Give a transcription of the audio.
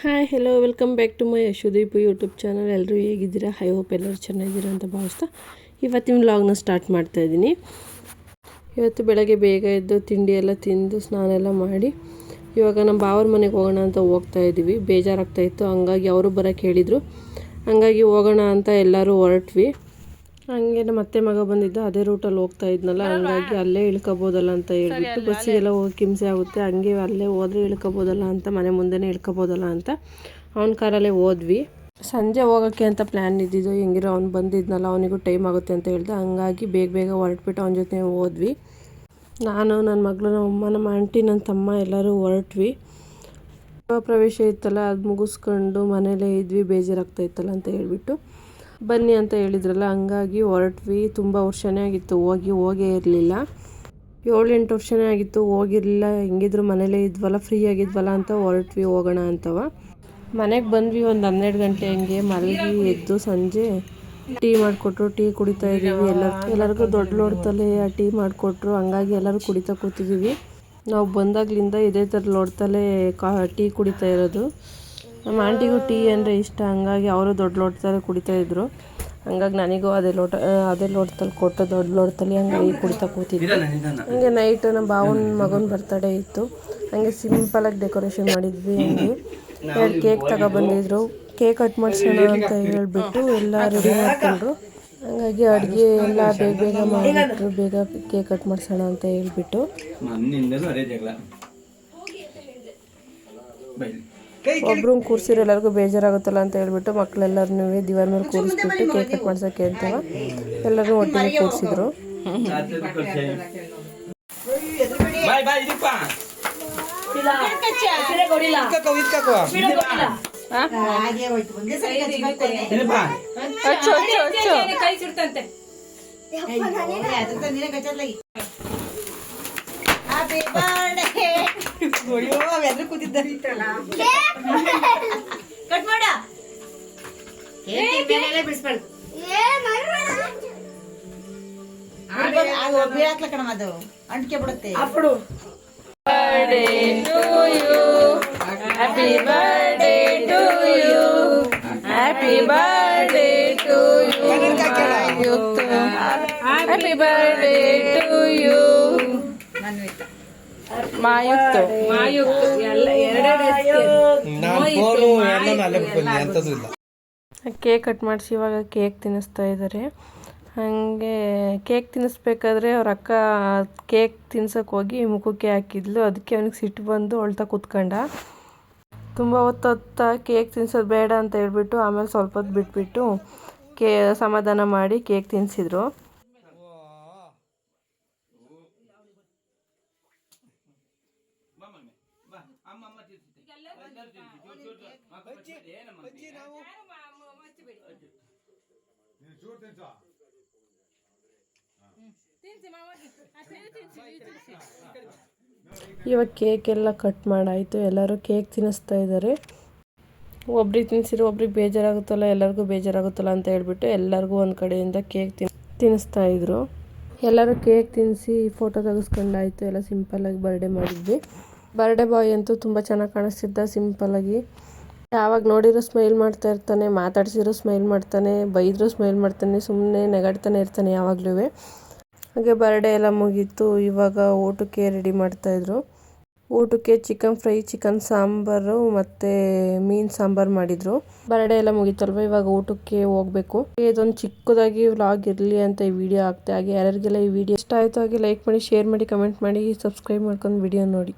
Hi hello welcome back to my Yashodeep YouTube channel. ಎಲ್ಲರೂ ಹೇಗಿದ್ದೀರಾ? I hope ಎಲ್ಲರೂ ಚೆನ್ನಾಗಿದ್ದೀರಾ ಅಂತ ಭಾವಿಸ್ತಾ ಇವತ್ತಿನ ವ್ಲಾಗ್ನ ಸ್ಟಾರ್ಟ್ ಮಾಡ್ತಾಯಿದ್ದೀನಿ. ಇವತ್ತು ಬೆಳಗ್ಗೆ ಬೇಗ ಎದ್ದು ತಿಂಡಿ ಎಲ್ಲ ತಿಂದು ಸ್ನಾನ ಎಲ್ಲ ಮಾಡಿ ಇವಾಗ ನಮ್ಮ ಬಾವರ ಮನೆಗೆ ಹೋಗೋಣ ಅಂತ ಹೋಗ್ತಾಯಿದ್ದೀವಿ. ಬೇಜಾರಾಗ್ತಾಯಿತ್ತು, ಹಂಗಾಗಿ ಅವರು ಬರೋಕ್ಕೆ ಹೇಳಿದರು. ಹಂಗಾಗಿ ಹೋಗೋಣ ಅಂತ ಎಲ್ಲರೂ ಹೊರಟ್ವಿ. ಹಂಗೆ ನಮ್ಮ ಅತ್ತೆ ಮಗ ಬಂದಿದ್ದ, ಅದೇ ರೂಟಲ್ಲಿ ಹೋಗ್ತಾ ಇದ್ನಲ್ಲ, ಹಂಗಾಗಿ ಅಲ್ಲೇ ಇಳ್ಕೊಬೋದಲ್ಲ ಅಂತ ಹೇಳ್ಬಿಟ್ಟು, ಬಸ್ಸಿಗೆಲ್ಲ ಹೋಗಿ ಹಿಂಸೆ ಆಗುತ್ತೆ, ಹಂಗೆ ಅಲ್ಲೇ ಹೋದರೆ ಇಳ್ಕೊಬೋದಲ್ಲ ಅಂತ, ಮನೆ ಮುಂದೆನೇ ಇಳ್ಕೊಬೋದಲ್ಲ ಅಂತ ಅವನ ಕಾರಲ್ಲೇ ಹೋದ್ವಿ. ಸಂಜೆ ಹೋಗೋಕ್ಕೆ ಅಂತ ಪ್ಲ್ಯಾನ್ ಇದ್ದಿದ್ದು, ಹೆಂಗಿರೋ ಅವ್ನು ಬಂದಿದ್ನಲ್ಲ, ಅವನಿಗೂ ಟೈಮ್ ಆಗುತ್ತೆ ಅಂತ ಹೇಳ್ದೆ. ಹಂಗಾಗಿ ಬೇಗ ಹೊರಟ್ಬಿಟ್ಟು ಅವನ ಜೊತೆ ಹೋದ್ವಿ. ನಾನು, ನನ್ನ ಮಗಳು, ನಮ್ಮ ಅಮ್ಮ, ನಮ್ಮ ಆಂಟಿ, ನನ್ನ ತಮ್ಮ ಎಲ್ಲರೂ ಹೊರಟ್ವಿ. ಪ್ರವೇಶ ಇತ್ತಲ್ಲ, ಅದು ಮುಗಿಸ್ಕೊಂಡು ಮನೇಲೇ ಇದ್ವಿ. ಬೇಜಾರಾಗ್ತಾಯಿತ್ತಲ್ಲ ಅಂತ ಹೇಳ್ಬಿಟ್ಟು ಬನ್ನಿ ಅಂತ ಹೇಳಿದ್ರಲ್ಲ, ಹಂಗಾಗಿ ಹೊರಟ್ವಿ. ತುಂಬ ವರ್ಷನೇ ಆಗಿತ್ತು ಹೋಗೇ ಇರಲಿಲ್ಲ. 7-8 ವರ್ಷನೇ ಆಗಿತ್ತು ಹೋಗಿರಲಿಲ್ಲ. ಹೆಂಗಿದ್ರು ಮನೇಲೇ ಇದ್ವಲ್ಲ, ಫ್ರೀ ಆಗಿದ್ವಲ್ಲ ಅಂತ ಹೊರಟ್ವಿ ಹೋಗೋಣ ಅಂತವ. ಮನೆಗೆ ಬಂದ್ವಿ ಒಂದು 12 ಗಂಟೆ ಹಂಗೆ. ಮಲಗಿ ಎದ್ದು ಸಂಜೆ ಟೀ ಮಾಡಿಕೊಟ್ರು, ಟೀ ಕುಡಿತಾ ಇದ್ದೀವಿ. ಎಲ್ಲರಿಗೂ ದೊಡ್ಡ ಲೋಟದಲ್ಲೇ ಟೀ ಮಾಡಿಕೊಟ್ರು, ಹಂಗಾಗಿ ಎಲ್ಲರೂ ಕುಡಿತಾ ಕೂತಿದ್ದೀವಿ. ನಾವು ಬಂದಾಗಲಿಂದ ಇದೇ ಥರ ಲೋಟದಲ್ಲೇ ಟೀ ಕುಡಿತಾ ಇರೋದು. ನಮ್ಮ ಆಂಟಿಗೂ ಟೀ ಅಂದರೆ ಇಷ್ಟ, ಹಂಗಾಗಿ ಅವರು ದೊಡ್ಡ ಲೋಟದಲ್ಲಿ ಕುಡಿತಾಯಿದ್ರು. ಹಂಗಾಗಿ ನನಗೂ ಅದೇ ಲೋಟದಲ್ಲಿ ಕೊಟ್ಟು ದೊಡ್ಡ ಲೋಟದಲ್ಲಿ ಹಂಗಾಗಿ ಕುಡಿತಾ ಕೂತಿದ್ವಿ. ಹಂಗೆ ನೈಟು ನಮ್ಮ ಬಾವನ ಮಗನ ಬರ್ತಡೇ ಇತ್ತು, ಹಂಗೆ ಸಿಂಪಲಾಗಿ ಡೆಕೋರೇಷನ್ ಮಾಡಿದ್ವಿ. ಹಂಗೆ 2 ಕೇಕ್ ತಗೊಬಂದಿದ್ರು. ಕೇಕ್ ಕಟ್ ಮಾಡಿಸೋಣ ಅಂತ ಹೇಳಿಬಿಟ್ಟು ಎಲ್ಲ ರೆಡಿ ಮಾಡಿಕೊಂಡ್ರು. ಹಂಗಾಗಿ ಅಡುಗೆ ಎಲ್ಲ ಬೇಗ ಮಾಡಿಬಿಟ್ರು, ಬೇಗ ಕೇಕ್ ಕಟ್ ಮಾಡಿಸೋಣ ಅಂತ ಹೇಳ್ಬಿಟ್ಟು. ಒಬ್ರನ್ನ ಕೂರಿಸಿರೋ ಎಲ್ಲರಿಗೂ ಬೇಜಾರಾಗುತ್ತಲ್ಲ ಅಂತ ಹೇಳ್ಬಿಟ್ಟು ಮಕ್ಕಳೆಲ್ಲರನ್ನೂ ದಿವಾನ ಮೇಲೆ ಕೂರಿಸ್ಬಿಟ್ಟು ಕೇಕ್ ಕಟ್ ಮಾಡ್ಸೋಕ್ಕೆ ಅಂತವ ಎಲ್ಲರೂ ಒಟ್ಟಿಗೆ ಕೂರಿಸಿದ್ರು. ಅದು ಅಂಟಿಕೆ ಬಿಡುತ್ತೆ. Happy birthday to you, happy birthday to you, happy birthday to you. Mayukta cake cut ಮಾಡಿಸಿ ಇವಾಗ ಕೇಕ್ ತಿನ್ನಿಸ್ತಾ ಇದ್ದಾರೆ. ಹಾಗೆ ಕೇಕ್ ತಿನ್ನಿಸ್ಬೇಕಾದ್ರೆ ಅವ್ರ ಅಕ್ಕ ಕೇಕ್ ತಿನ್ಸೋಕೆ ಹೋಗಿ ಮುಖಕ್ಕೆ ಹಾಕಿದ್ಲು. ಅದಕ್ಕೆ ಅವನಿಗೆ ಸಿಟ್ಟು ಬಂದು ಅಳ್ತಾ ಕೂತ್ಕೊಂಡ. ತುಂಬ ಹೊತ್ತು ಕೇಕ್ ತಿನ್ಸೋದು ಬೇಡ ಅಂತ ಹೇಳ್ಬಿಟ್ಟು ಆಮೇಲೆ ಸ್ವಲ್ಪ ಹೊತ್ತು ಬಿಟ್ಬಿಟ್ಟು ಸಮಾಧಾನ ಮಾಡಿ ಕೇಕ್ ತಿನ್ನಿಸಿದ್ರು. ಇವಾಗ ಕೇಕ್ ಎಲ್ಲ ಕಟ್ ಮಾಡಾಯಿತು, ಎಲ್ಲರೂ ಕೇಕ್ ತಿನ್ನಿಸ್ತಾ ಇದ್ದಾರೆ. ಒಬ್ರಿಗೆ ತಿನ್ನಿಸಿರೋ ಒಬ್ರಿಗೆ ಬೇಜಾರಾಗುತ್ತಲ್ಲ, ಎಲ್ಲರಿಗೂ ಬೇಜಾರಾಗುತ್ತಲ್ಲ ಅಂತ ಹೇಳ್ಬಿಟ್ಟು ಎಲ್ಲರಿಗೂ ಒಂದು ಕಡೆಯಿಂದ ಕೇಕ್ ತಿನ್ನಿಸ್ತಾ ಇದ್ರು. ಎಲ್ಲರೂ ಕೇಕ್ ತಿನ್ನಿಸಿ ಫೋಟೋ ತೆಗೆಸ್ಕೊಂಡಾಯಿತು. ಎಲ್ಲ ಸಿಂಪಲ್ಲಾಗಿ ಬರ್ಡೇ ಮಾಡಿದ್ವಿ. ಬರ್ಡೇ ಬಾಯ್ ಅಂತೂ ತುಂಬ ಚೆನ್ನಾಗಿ ಕಾಣಿಸ್ತಿದ್ದ. ಸಿಂಪಲ್ಲಾಗಿ ಯಾವಾಗ ನೋಡಿರೋ ಸ್ಮೈಲ್ ಮಾಡ್ತಾ ಇರ್ತಾನೆ, ಮಾತಾಡ್ಸಿರೋ ಸ್ಮೈಲ್ ಮಾಡ್ತಾನೆ, ಬೈದರೂ ಸ್ಮೈಲ್ ಮಾಡ್ತಾನೆ, ಸುಮ್ಮನೆ ನೆಗಾಡ್ತಾನೆ ಇರ್ತಾನೆ ಯಾವಾಗಲೂ. ಹಾಗೆ ಬರ್ಡೇ ಎಲ್ಲ ಮುಗೀತು. ಇವಾಗ ಊಟಕ್ಕೆ ರೆಡಿ ಮಾಡ್ತಾಯಿದ್ರು. ಊಟಕ್ಕೆ ಚಿಕನ್ ಫ್ರೈ, ಚಿಕನ್ ಸಾಂಬಾರು ಮತ್ತು ಮೀನು ಸಾಂಬಾರು ಮಾಡಿದರು. ಬರ್ಡೇ ಎಲ್ಲ ಮುಗೀತಲ್ವ, ಇವಾಗ ಊಟಕ್ಕೆ ಹೋಗಬೇಕು. ಇದೊಂದು ಚಿಕ್ಕದಾಗಿ ವ್ಲಾಗ್ ಇರಲಿ ಅಂತ ಈ ವಿಡಿಯೋ ಹಾಕ್ತೆ. ಹಾಗೆ ಯಾರಿಗೆಲ್ಲ ಈ ವಿಡಿಯೋ ಇಷ್ಟ ಆಯಿತು ಹಾಗೆ ಲೈಕ್ ಮಾಡಿ, ಶೇರ್ ಮಾಡಿ, ಕಮೆಂಟ್ ಮಾಡಿ, ಸಬ್ಸ್ಕ್ರೈಬ್ ಮಾಡ್ಕೊಂಡು ವಿಡಿಯೋ ನೋಡಿ.